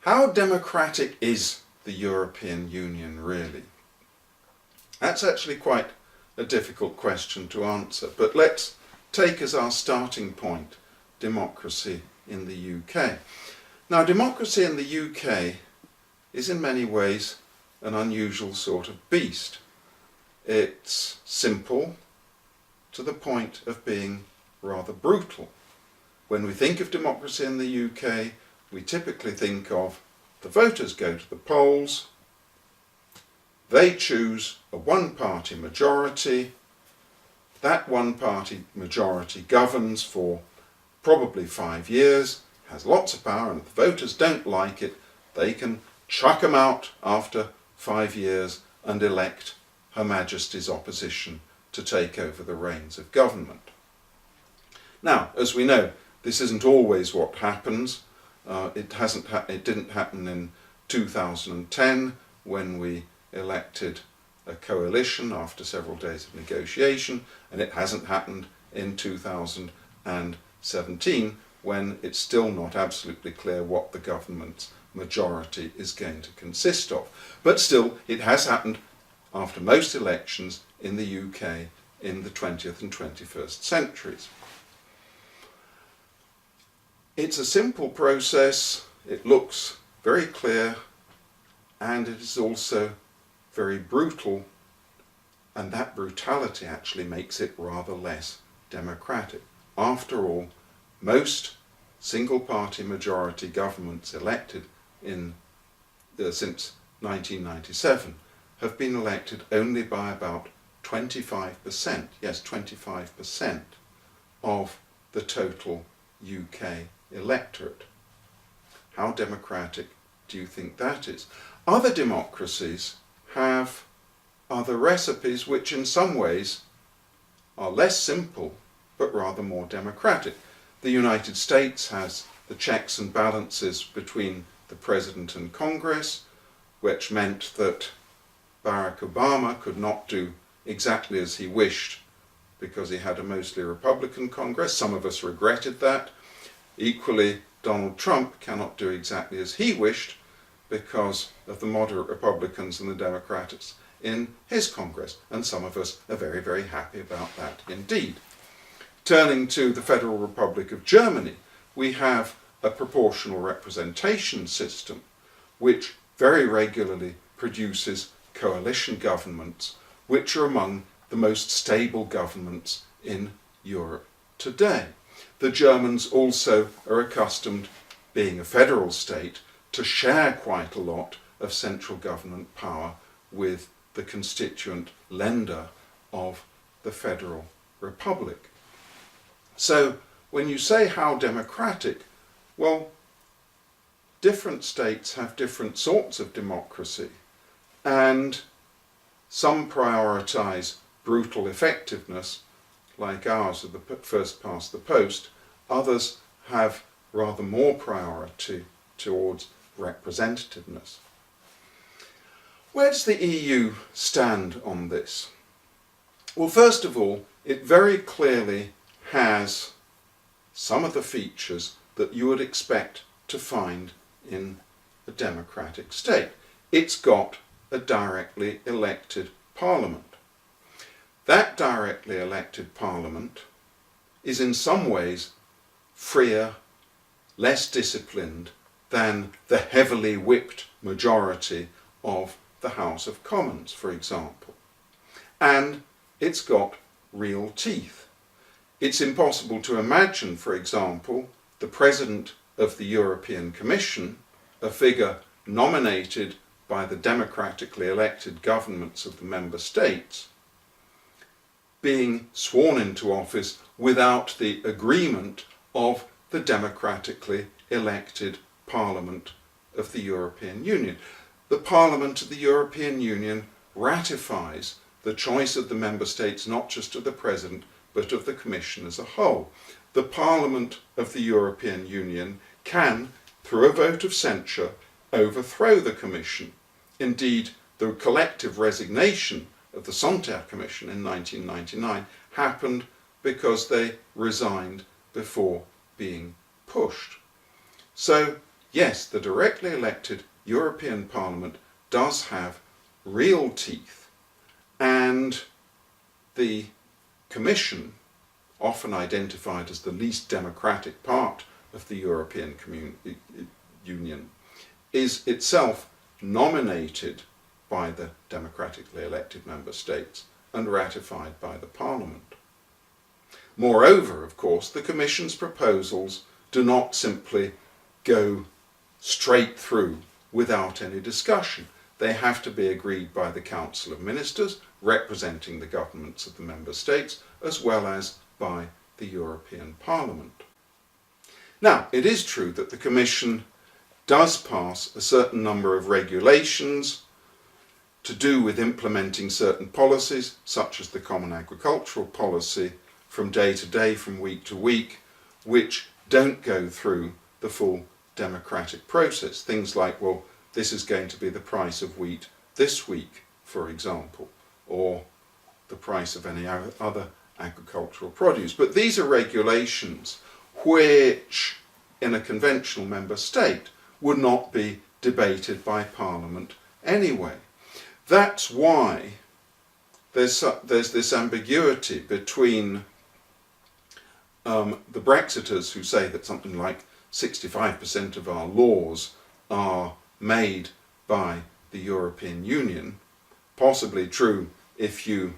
How democratic is the European Union really? That's actually quite a difficult question to answer, but let's take as our starting point democracy in the UK. Now, democracy in the UK is in many ways an unusual sort of beast. It's simple to the point of being rather brutal. When we think of democracy in the UK, we typically think of the voters go to the polls, they choose a one-party majority, that one-party majority governs for probably 5 years, has lots of power, and if the voters don't like it, they can chuck them out after 5 years and elect Her Majesty's opposition to take over the reins of government. Now, as we know, this isn't always what happens. It didn't happen in 2010 when we elected a coalition after several days of negotiation, and it hasn't happened in 2017 when it's still not absolutely clear what the government's majority is going to consist of. But still, it has happened after most elections in the UK in the 20th and 21st centuries. It's a simple process, it looks very clear, and it is also very brutal, and that brutality actually makes it rather less democratic. After all, most single-party majority governments elected since 1997 have been elected only by about 25%, yes, 25% of the total UK electorate. How democratic do you think that is? Other democracies have other recipes which in some ways are less simple but rather more democratic. The United States has the checks and balances between the President and Congress, which meant that Barack Obama could not do exactly as he wished because he had a mostly Republican Congress. Some of us regretted that. Equally, Donald Trump cannot do exactly as he wished because of the moderate Republicans and the Democrats in his Congress, and some of us are very, very happy about that indeed. Turning to the Federal Republic of Germany, we have a proportional representation system which very regularly produces coalition governments which are among the most stable governments in Europe today. The Germans also are accustomed, being a federal state, to share quite a lot of central government power with the constituent lender of the Federal Republic. So when you say how democratic, well, different states have different sorts of democracy, and some prioritise brutal effectiveness, like ours of the first past the post. Others have rather more priority towards representativeness. Where does the EU stand on this? Well, first of all, it very clearly has some of the features that you would expect to find in a democratic state. It's got a directly elected parliament. That directly elected parliament is in some ways freer, less disciplined than the heavily whipped majority of the House of Commons, for example. And it's got real teeth. It's impossible to imagine, for example, the President of the European Commission, a figure nominated by the democratically elected governments of the member states, being sworn into office without the agreement of the democratically elected Parliament of the European Union. The Parliament of the European Union ratifies the choice of the member states not just of the President but of the Commission as a whole. The Parliament of the European Union can, through a vote of censure, overthrow the Commission. Indeed, the collective resignation of the Santer Commission in 1999 happened because they resigned before being pushed. So, yes, the directly elected European Parliament does have real teeth, and the Commission, often identified as the least democratic part of the European Union, is itself nominated by the democratically elected member states and ratified by the Parliament. Moreover, of course, the Commission's proposals do not simply go straight through without any discussion. They have to be agreed by the Council of Ministers, representing the governments of the member states, as well as by the European Parliament. Now, it is true that the Commission does pass a certain number of regulations to do with implementing certain policies, such as the Common Agricultural Policy, from day to day, from week to week, which don't go through the full democratic process. Things like, well, this is going to be the price of wheat this week, for example, or the price of any other agricultural produce. But these are regulations which, in a conventional member state, would not be debated by Parliament anyway. That's why there's this ambiguity between the Brexiters, who say that something like 65% of our laws are made by the European Union, possibly true if you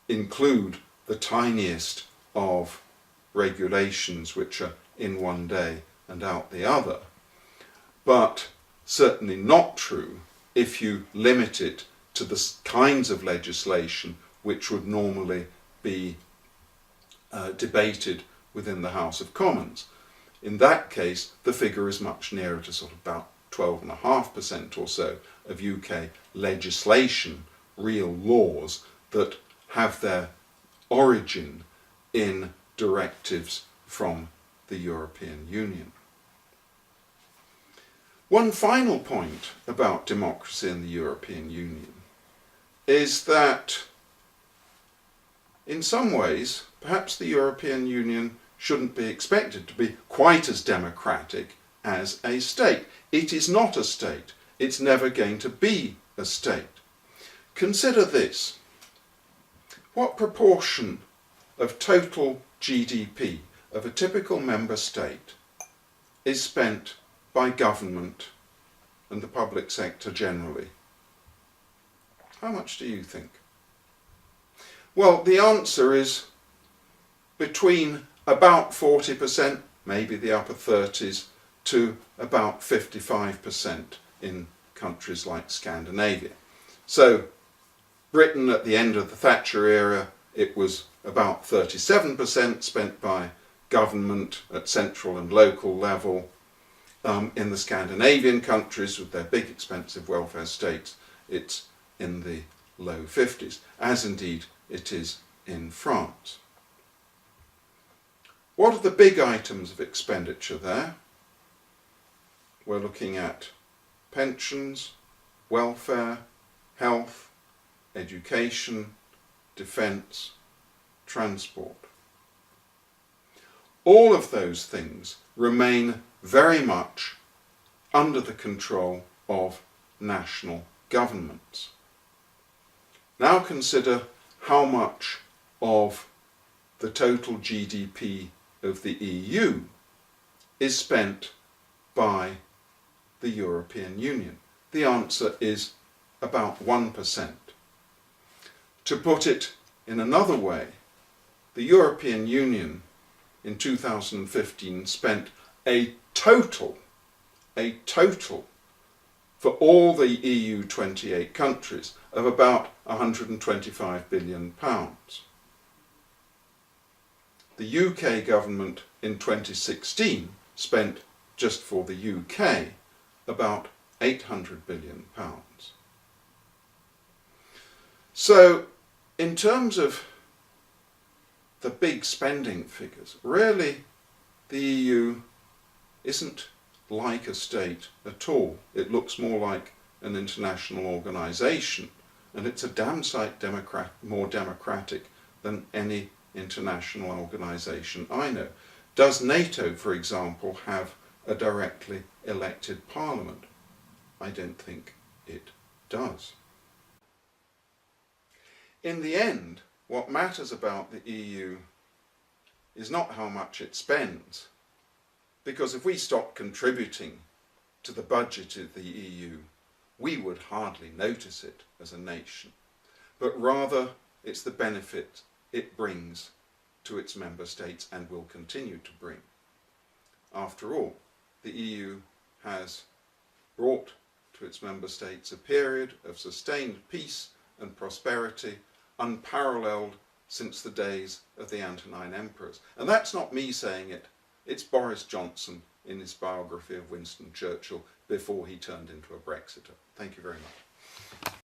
include the tiniest of regulations which are in one day and out the other, but certainly not true if you limit it to the kinds of legislation which would normally be debated within the House of Commons. In that case, the figure is much nearer to sort of about 12.5% or so of UK legislation, real laws, that have their origin in directives from the European Union. One final point about democracy in the European Union is that, in some ways, perhaps the European Union shouldn't be expected to be quite as democratic as a state. It is not a state. It's never going to be a state. Consider this. What proportion of total GDP of a typical member state is spent by government and the public sector generally? How much do you think? Well, the answer is between about 40%, maybe the upper 30s, to about 55% in countries like Scandinavia. So Britain at the end of the Thatcher era, it was about 37% spent by government at central and local level. In the Scandinavian countries, with their big expensive welfare states, it's in the low 50s, as indeed it is in France. What are the big items of expenditure there? We're looking at pensions, welfare, health, education, defence, transport. All of those things remain very much under the control of national governments. Now consider how much of the total GDP of the EU is spent by the European Union. The answer is about 1%. To put it in another way, the European Union in 2015 spent a total for all the EU 28 countries of about £125 billion. The UK government in 2016 spent, just for the UK, about £800 billion. So, in terms of the big spending figures, really the EU isn't like a state at all. It looks more like an international organisation, and it's a damn sight more democratic than any international organisation I know. Does NATO, for example, have a directly elected parliament? I don't think it does. In the end, what matters about the EU is not how much it spends, because if we stopped contributing to the budget of the EU, we would hardly notice it as a nation, but rather it's the benefit it brings to its member states and will continue to bring. After all, the EU has brought to its member states a period of sustained peace and prosperity unparalleled since the days of the Antonine emperors. And that's not me saying it, it's Boris Johnson in his biography of Winston Churchill before he turned into a Brexiter. Thank you very much.